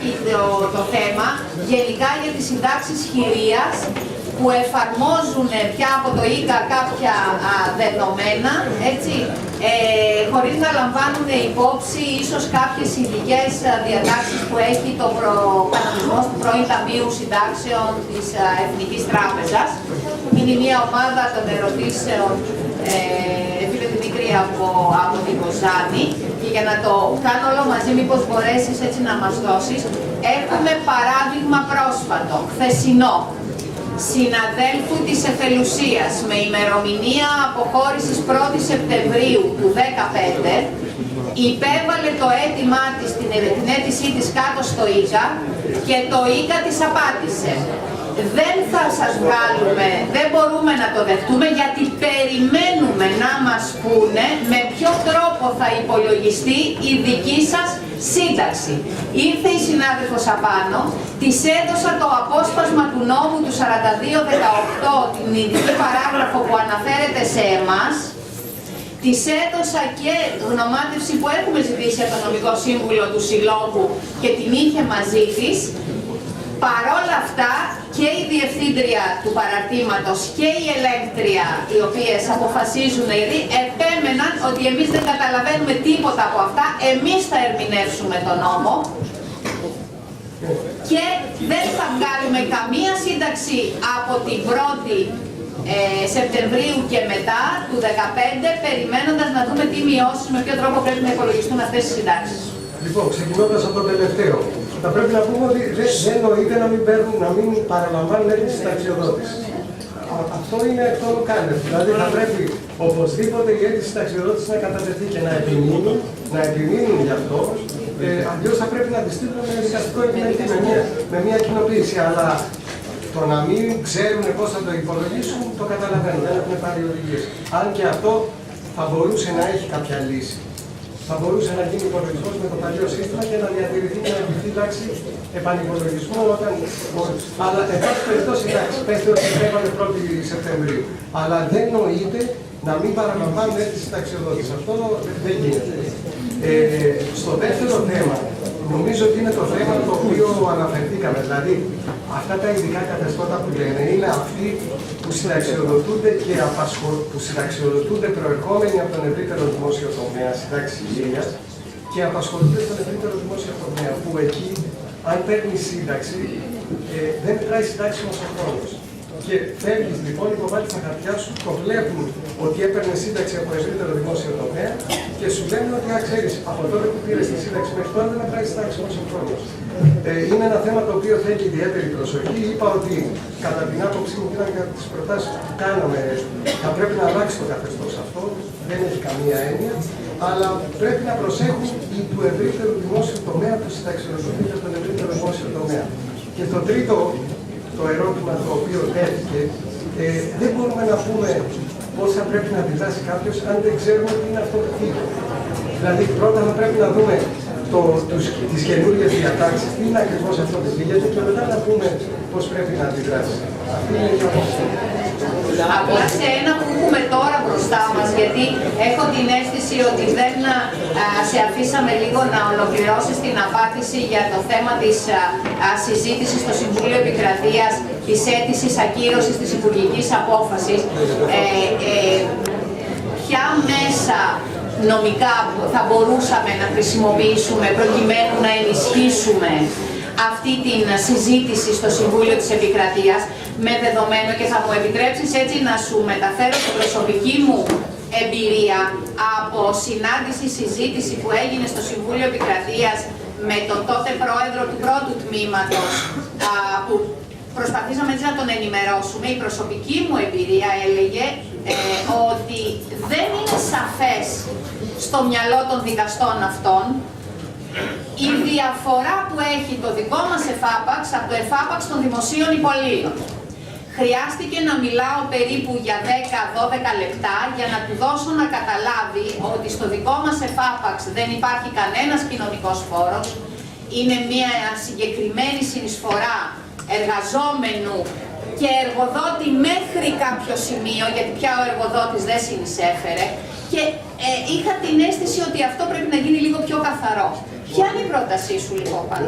λιγάκι το θέμα, γενικά για τις συντάξεις χειρίας που εφαρμόζουν πια από το ΙΚΑ κάποια δεδομένα, έτσι, χωρίς να λαμβάνουν υπόψη ίσως κάποιες ειδικές διατάξεις που έχει το κανονισμός του πρώην Ταμείου Συντάξεων της Εθνικής Τράπεζας. Είναι μια ομάδα των ερωτήσεων, φίλε Δημήτρη, από την Κοζάνη, και για να το κάνω όλο μαζί, μήπως μπορέσεις έτσι να μας δώσεις. Έχουμε παράδειγμα πρόσφατο, χθεσινό, συναδέλφου της Εθελουσίας με ημερομηνία αποχώρησης 1η Σεπτεμβρίου του 2015, υπέβαλε το αίτημά της, την αίτησή της κάτω στο ΙΚΑ και το ΙΚΑ της απάντησε. Δεν θα σας βγάλουμε, δεν μπορούμε να το δεχτούμε, γιατί περιμένουμε να μας πούνε με ποιο τρόπο θα υπολογιστεί η δική σας σύνταξη. Ήρθε η συνάδελφος απάνω, της έδωσα το απόσπασμα του νόμου του 4218, την ειδική παράγραφο που αναφέρεται σε εμάς, της έδωσα και γνωμάτευση που έχουμε ζητήσει από το νομικό σύμβουλο του Συλλόγου και την είχε μαζί της. Παρόλα αυτά, και η διευθύντρια του παραρτήματος και η ελέγκτρια, οι οποίες αποφασίζουν ήδη, επέμεναν ότι εμείς δεν καταλαβαίνουμε τίποτα από αυτά, εμείς θα ερμηνεύσουμε τον νόμο και δεν θα βγάλουμε καμία σύνταξη από την 1η Σεπτεμβρίου και μετά του 2015, περιμένοντας να δούμε τι μειώσεις, με ποιο τρόπο πρέπει να υπολογιστούν αυτές οι συντάξεις. Λοιπόν, ξεκινώντας από το τελευταίο, θα πρέπει να πούμε ότι δεν νοείται να μην παραλαμβάνουν αίτηση συνταξιοδότηση. Αυτό είναι εκ των ουκάνευ. Δηλαδή θα πρέπει οπωσδήποτε η αίτηση συνταξιοδότηση να κατατεθεί και να επιμείνουν γι' αυτό. Αλλιώς θα πρέπει να τη στείλουν με δικαστικό επιμελητή, με μια κοινοποίηση. Αλλά το να μην ξέρουν πώς θα το υπολογίσουν, το καταλαβαίνουν. Δεν έχουν πάρει οδηγίες. Αν και αυτό θα μπορούσε να έχει κάποια λύση. Θα μπορούσε να γίνει υπολογισμός με το παλιό σύστημα και να διατηρηθεί μια ανοιχτή τάξη επανυπολογισμού όταν. Αλλά εν πάση περιπτώσει, εντάξει, πέστε ότι έβαλε 1η Σεπτεμβρίου. Αλλά δεν νοείται να μην παραλαμβάνουν αίτηση συνταξιοδότηση. Αυτό δεν γίνεται. Στο δεύτερο θέμα, νομίζω ότι είναι το θέμα το οποίο αναφερθήκαμε. Δηλαδή, αυτά τα ειδικά καθεστώτα που λένε είναι αυτοί που συνταξιοδοτούνται και που συνταξιοδοτούνται προερχόμενοι από τον ευρύτερο δημόσιο τομέα, συντάξει υγείας, και απασχολούνται στον ευρύτερο δημόσιο τομέα, που εκεί, αν παίρνει σύνταξη, δεν μετράει συντάξιμος ο χρόνος. Και φεύγει λοιπόν, υποβάλλει τα χαρτιά σου, το βλέπουν ότι έπαιρνε σύνταξη από ευρύτερο δημόσιο τομέα και σου λένε ότι ξέρεις, από τότε που πήρε τη σύνταξη μέχρι τώρα δεν μετράει συντάξιμος ο χρόνος. Είναι ένα θέμα το οποίο θέλει ιδιαίτερη προσοχή. Είπα ότι κατά την άποψή μου, ήταν κατά τις προτάσεις που κάναμε, θα πρέπει να αλλάξει το καθεστώς αυτό, δεν έχει καμία έννοια, αλλά πρέπει να προσέχουν οι του ευρύτερου δημόσιου τομέα, που συνταξιοδοτούνται στον ευρύτερο δημόσιο τομέα. Και το τρίτο, το ερώτημα το οποίο τέθηκε, δεν μπορούμε να πούμε πώς θα πρέπει να αντιδράσει κάποιος αν δεν ξέρουμε τι είναι αυτό που φύγει. Δηλαδή, πρώτα θα πρέπει να δούμε τις καινούργιες διατάξεις, τι είναι ακριβώς αυτό που φύγεται, και μετά να πούμε πώς πρέπει να αντιδράσει. Αυτή είναι η άποψή. Απλά σε ένα που έχουμε τώρα μπροστά μας, γιατί έχω την αίσθηση ότι δεν σε αφήσαμε λίγο να ολοκληρώσεις την απάντηση για το θέμα της συζήτησης στο Συμβούλιο Επικρατείας, της αίτησης ακύρωσης της υπουργικής απόφασης. Ποια μέσα νομικά θα μπορούσαμε να χρησιμοποιήσουμε προκειμένου να ενισχύσουμε αυτή την συζήτηση στο Συμβούλιο της Επικρατείας, με δεδομένο, και θα μου επιτρέψεις έτσι να σου μεταφέρω την προσωπική μου εμπειρία από συνάντηση, συζήτηση που έγινε στο Συμβούλιο Επικρατείας με τον τότε πρόεδρο του πρώτου τμήματος, που προσπαθήσαμε έτσι να τον ενημερώσουμε. Η προσωπική μου εμπειρία έλεγε ότι δεν είναι σαφές στο μυαλό των δικαστών αυτών η διαφορά που έχει το δικό μας εφάπαξ από το εφάπαξ των δημοσίων υπαλλήλων. Χρειάστηκε να μιλάω περίπου για 10-12 λεπτά για να του δώσω να καταλάβει ότι στο δικό μας εφάπαξ δεν υπάρχει κανένας κοινωνικός φόρος, είναι μια συγκεκριμένη συνεισφορά εργαζόμενου και εργοδότη μέχρι κάποιο σημείο, γιατί πια ο εργοδότης δεν συνεισέφερε, και είχα την αίσθηση ότι αυτό πρέπει να γίνει λίγο πιο καθαρό. Ποια είναι η πρότασή σου λοιπόν πάνω?